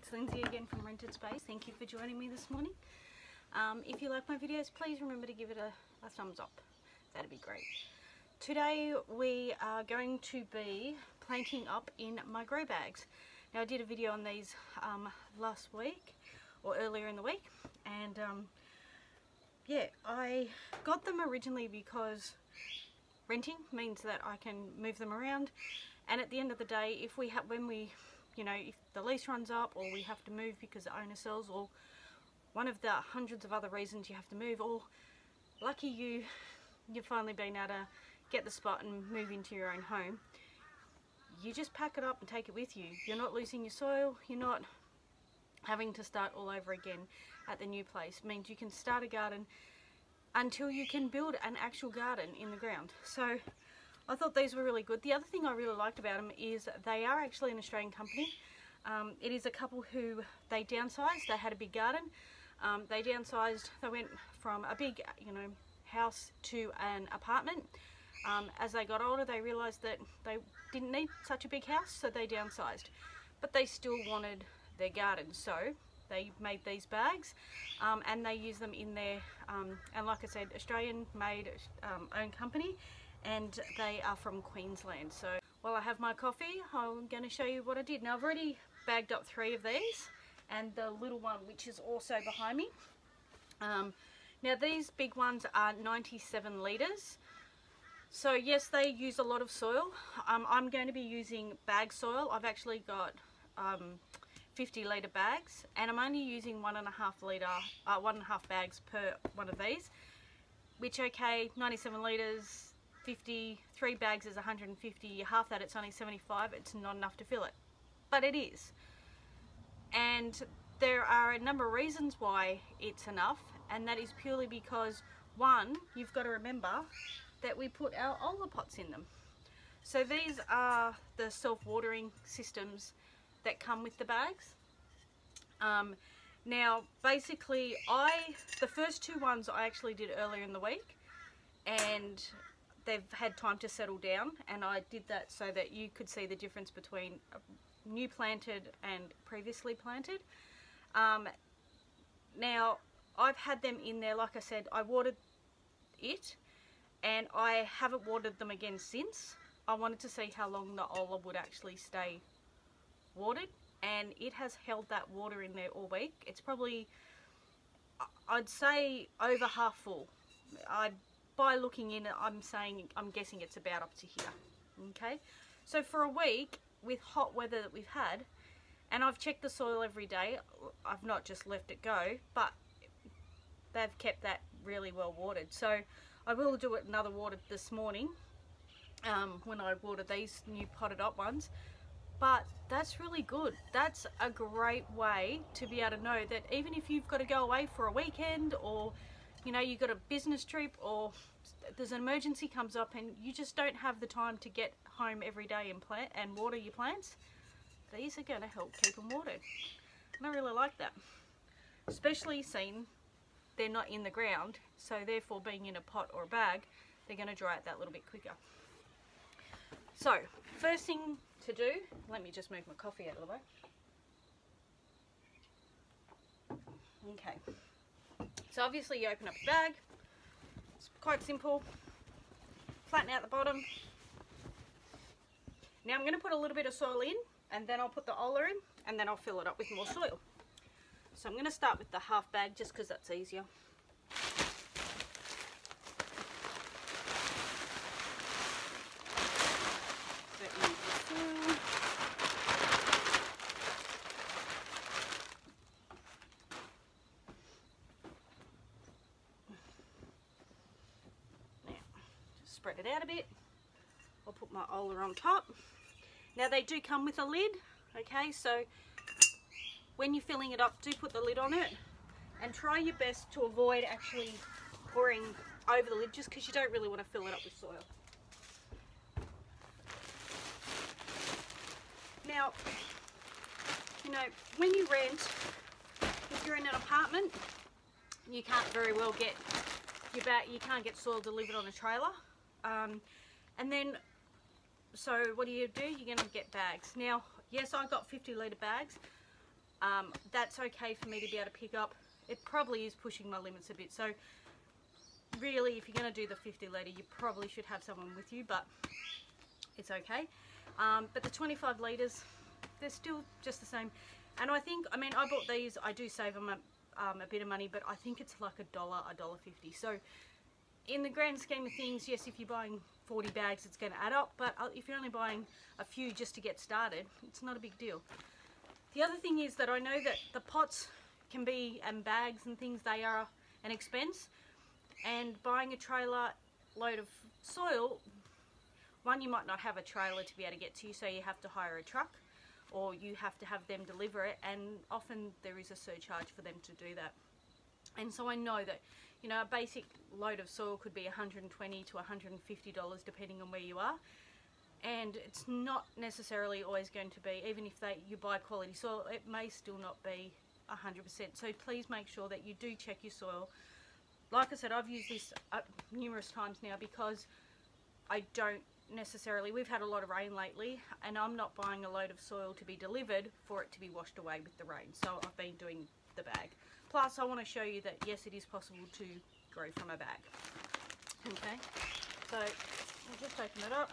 it's Lindsay again from Rented Space. Thank you for joining me this morning. If you like my videos, please remember to give it a thumbs up. That'd be great. Today we are going to be planting up in my grow bags. Now I did a video on these last week or earlier in the week, and yeah, I got them originally because renting means that I can move them around, and at the end of the day, if we have, if the lease runs up or we have to move because the owner sells, or one of the hundreds of other reasons you have to move, or lucky you've finally been able to get the spot and move into your own home, you just pack it up and take it with you. You're not losing your soil, you're not having to start all over again at the new place. It means you can start a garden until you can build an actual garden in the ground. So I thought these were really good. The other thing I really liked about them is they are actually an Australian company. It is a couple who, they downsized. They had a big garden. They downsized. They went from a big, house to an apartment. As they got older, they realised that they didn't need such a big house, so they downsized. But they still wanted their garden, so they made these bags, and they use them in their, and like I said, Australian made, owned company, and they are from Queensland. So while I have my coffee, I'm going to show you what I did. Now I've already bagged up 3 of these, and the little one which is also behind me. Now these big ones are 97 litres. So yes, they use a lot of soil. I'm going to be using bag soil. I've actually got 50 litre bags, and I'm only using 1.5 bags per one of these, which, okay, 97 litres, 53 bags is 150, half that, it's only 75. It's not enough to fill it, but it is. And there are a number of reasons why it's enough, and that is purely because, one, you've got to remember that we put our Olla pots in them. So these are the self-watering systems that come with the bags. Now basically the first 2 ones I actually did earlier in the week, and they've had time to settle down, and I did that so that you could see the difference between new planted and previously planted. Now I've had them in there, like I said, I watered it, and I haven't watered them again since. I wanted to see how long the Olla would actually stay watered, and it has held that water in there all week. It's probably, I'd say, over half full. By looking in it, I'm guessing it's about up to here. Okay, so for a week with hot weather that we've had, and I've checked the soil every day, I've not just left it go, but they've kept that really well watered. So I will do another water this morning when I water these new potted up ones. But that's really good. That's a great way to be able to know that even if you've got to go away for a weekend, or you've got a business trip, or there's an emergency comes up and you just don't have the time to get home every day and water your plants, these are going to help keep them watered. And I really like that, especially seeing they're not in the ground, so therefore being in a pot or a bag, they're going to dry out that little bit quicker. So first thing to do, let me just move my coffee out of the way. Okay, so obviously you open up the bag. It's quite simple. Flatten out the bottom. Now I'm going to put a little bit of soil in, and then I'll put the Olla in, and then I'll fill it up with more soil. So I'm going to start with the half bag just because that's easier. Spread it out a bit. I'll put my Olla on top. Now they do come with a lid, okay, so when you're filling it up, do put the lid on it, and try your best to avoid actually pouring over the lid, just because you don't really want to fill it up with soil. Now, when you rent, if you're in an apartment, you can't very well get you can't get soil delivered on a trailer. And then, so what do? You're going to get bags. Now, yes, I got 50 litre bags, That's okay for me to be able to pick up. It probably is pushing my limits a bit, so really if you're going to do the 50 litre you probably should have someone with you, but it's okay. But the 25 litres, they're still just the same. And I think, I mean, I bought these, I do save them a bit of money, but I think it's like $1.50. So in the grand scheme of things, yes, if you're buying 40 bags, it's going to add up. But if you're only buying a few just to get started, it's not a big deal. The other thing is that I know that the pots can be, and bags and things, they are an expense. And buying a trailer load of soil, one, you might not have a trailer to be able to get to you, so you have to hire a truck, or you have to have them deliver it, and often there is a surcharge for them to do that. And so I know that, you know, a basic load of soil could be $120 to $150 depending on where you are, and it's not necessarily always going to be, even if you buy quality soil, it may still not be 100%. So please make sure that you do check your soil. Like I said, I've used this numerous times now because I don't necessarily, we've had a lot of rain lately, and I'm not buying a load of soil to be delivered for it to be washed away with the rain. So I've been doing the bag. Plus I want to show you that yes, it is possible to grow from a bag. Okay, so I'll just open it up.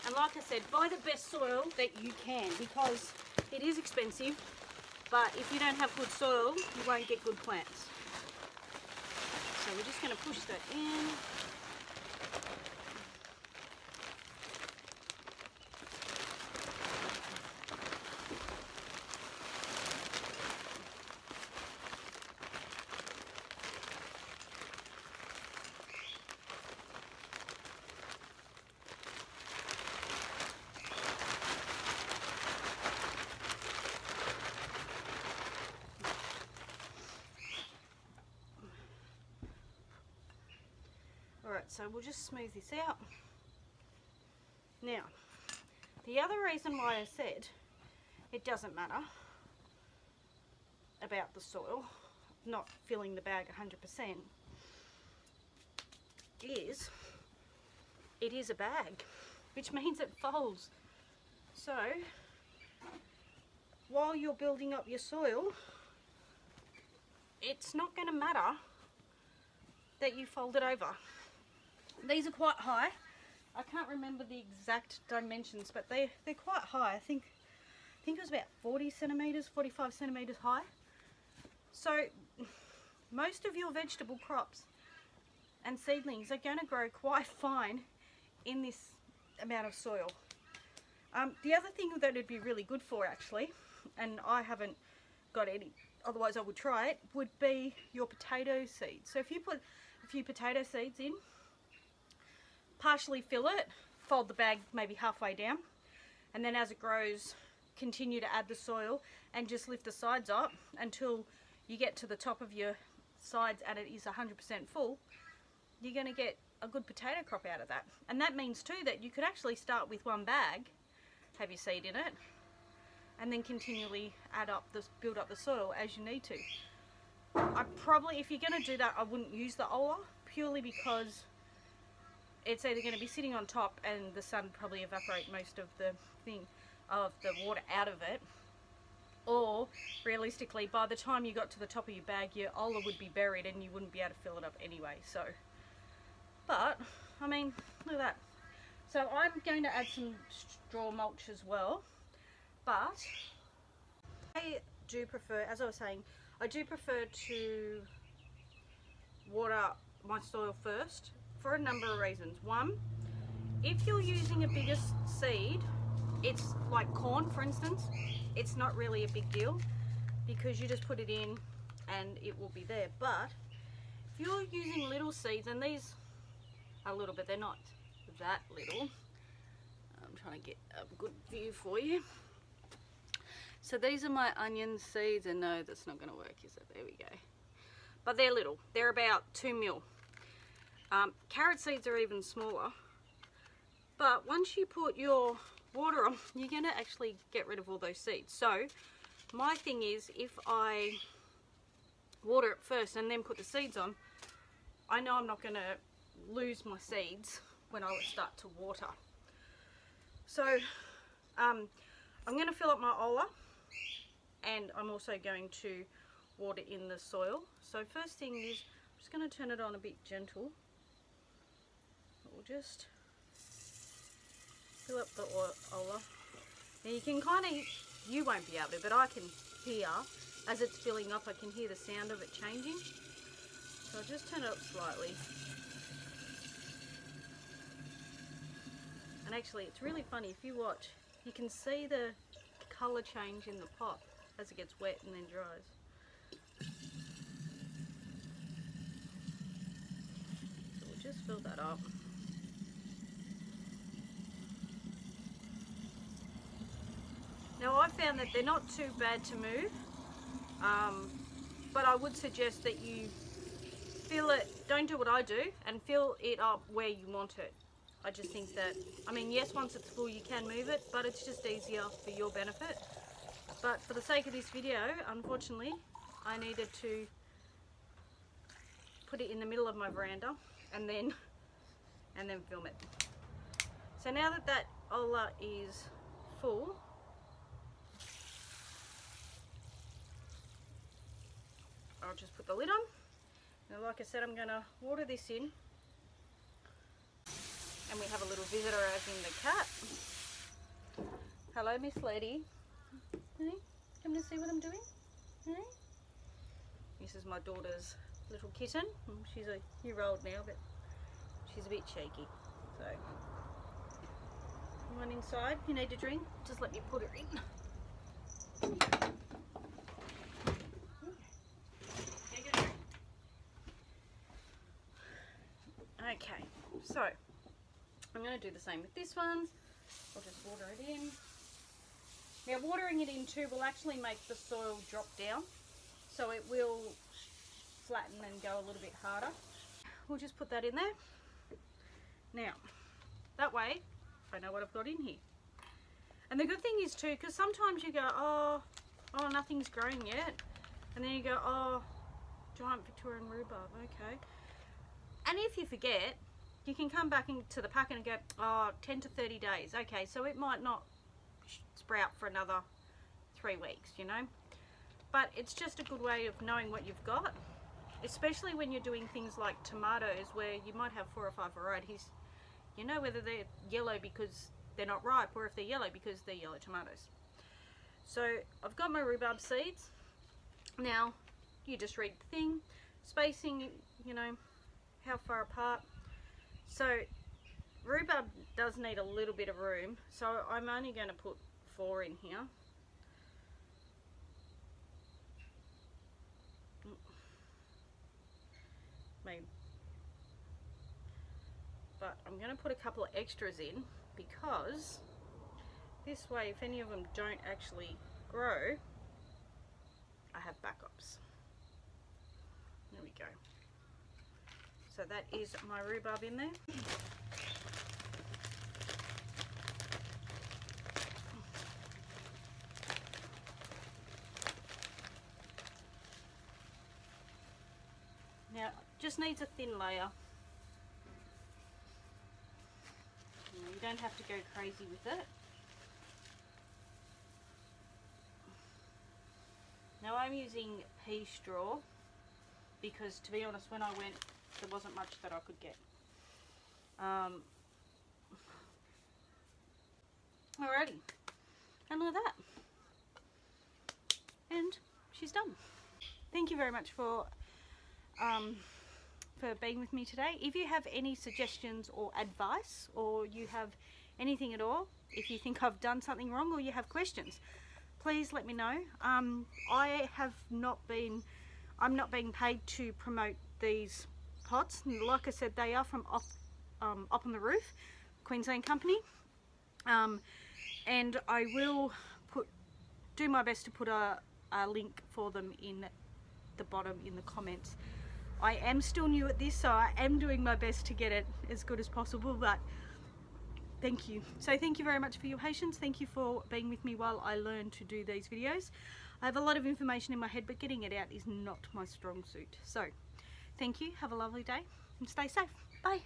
And like I said, buy the best soil that you can, because it is expensive, but if you don't have good soil, you won't get good plants. So we're just going to push that in. Alright, so we'll just smooth this out. Now, the other reason why I said it doesn't matter about the soil not filling the bag 100% is it is a bag, which means it folds. So while you're building up your soil, it's not going to matter that you fold it over. These are quite high. I can't remember the exact dimensions, but they're quite high. I think it was about 40 centimeters, 45 centimeters high. So most of your vegetable crops and seedlings are going to grow quite fine in this amount of soil. The other thing that it'd be really good for, actually, and I haven't got any, otherwise I would try it, would be your potato seeds. So if you put a few potato seeds in, partially fill it, fold the bag maybe halfway down, and then as it grows, continue to add the soil and just lift the sides up until you get to the top of your sides and it is 100% full. You're going to get a good potato crop out of that. And that means too that you could actually start with one bag, have your seed in it, and then continually build up the soil as you need to. I probably, if you're going to do that, I wouldn't use the Olla, purely because it's either going to be sitting on top and the sun probably evaporate most of the water out of it, or realistically by the time you got to the top of your bag, your Olla would be buried and you wouldn't be able to fill it up anyway. So, but I mean, look at that. So I'm going to add some straw mulch as well, but I do prefer, as I was saying, I do prefer to water my soil first, for a number of reasons. One, if you're using a bigger seed, it's like corn for instance, it's not really a big deal because you just put it in and it will be there. But if you're using little seeds, and these are little, but they're not that little, I'm trying to get a good view for you. So these are my onion seeds, and no, that's not going to work, is it? There we go. But they're little, they're about 2 mil. Carrot seeds are even smaller, but once you put your water on, you're going to actually get rid of all those seeds. So my thing is, if I water it first and then put the seeds on, I know I'm not going to lose my seeds when I start to water. So I'm going to fill up my Olla, and I'm also going to water in the soil. So first thing is, I'm just going to turn it on a bit gentle. We'll just fill up the Olla. Now you can kind of, you won't be able to, but I can hear, as it's filling up, I can hear the sound of it changing. So I'll just turn it up slightly. And actually it's really funny, if you watch, you can see the colour change in the pot as it gets wet and then dries. So we'll just fill that up. Now I found that they're not too bad to move, but I would suggest that you fill it, don't do what I do, and fill it up where you want it. I just think that, I mean, yes, once it's full you can move it, but it's just easier for your benefit. But for the sake of this video, unfortunately, I needed to put it in the middle of my veranda and then film it. So now that that Olla is full, I'll just put the lid on. Now, like I said, I'm going to water this in. And we have a little visitor, as in the cat. Hello, Miss Lady. Hey, come to see what I'm doing? Hey? This is my daughter's little kitten. She's a year-old now, but she's a bit cheeky. So, come on inside. You need a drink? Just let me put her in. Okay, so I'm going to do the same with this one. I'll just water it in. Now watering it in too will actually make the soil drop down, so it will flatten and go a little bit harder. We'll just put that in there. Now, that way I know what I've got in here. And the good thing is too, because sometimes you go, oh, nothing's growing yet. And then you go, oh, giant Victorian rhubarb, okay. And if you forget, you can come back into the packet and go, oh, 10 to 30 days. Okay, so it might not sprout for another 3 weeks, you know. But it's just a good way of knowing what you've got, especially when you're doing things like tomatoes, where you might have 4 or 5 varieties. You know whether they're yellow because they're not ripe, or if they're yellow because they're yellow tomatoes. So I've got my rhubarb seeds. Now, you just read the thing, spacing, you know, how far apart. So rhubarb does need a little bit of room, so I'm only going to put 4 in here. Maybe. But I'm going to put a couple of extras in, because this way, if any of them don't actually grow, I have backups. There we go. So that is my rhubarb in there. Now, just needs a thin layer. You don't have to go crazy with it. Now I'm using pea straw because, to be honest, when I went, there wasn't much that I could get. Alrighty, and look at that. And she's done. Thank you very much for being with me today. If you have any suggestions or advice, or you have anything at all, if you think I've done something wrong or you have questions, please let me know. I'm not being paid to promote these pots. Like I said, they are from Up on the Roof, Queensland company, and I will do my best to put a link for them in the bottom in the comments. I am still new at this, so I am doing my best to get it as good as possible, but thank you. So thank you very much for your patience. Thank you for being with me while I learn to do these videos. I have a lot of information in my head, but getting it out is not my strong suit. So thank you, have a lovely day, and stay safe. Bye.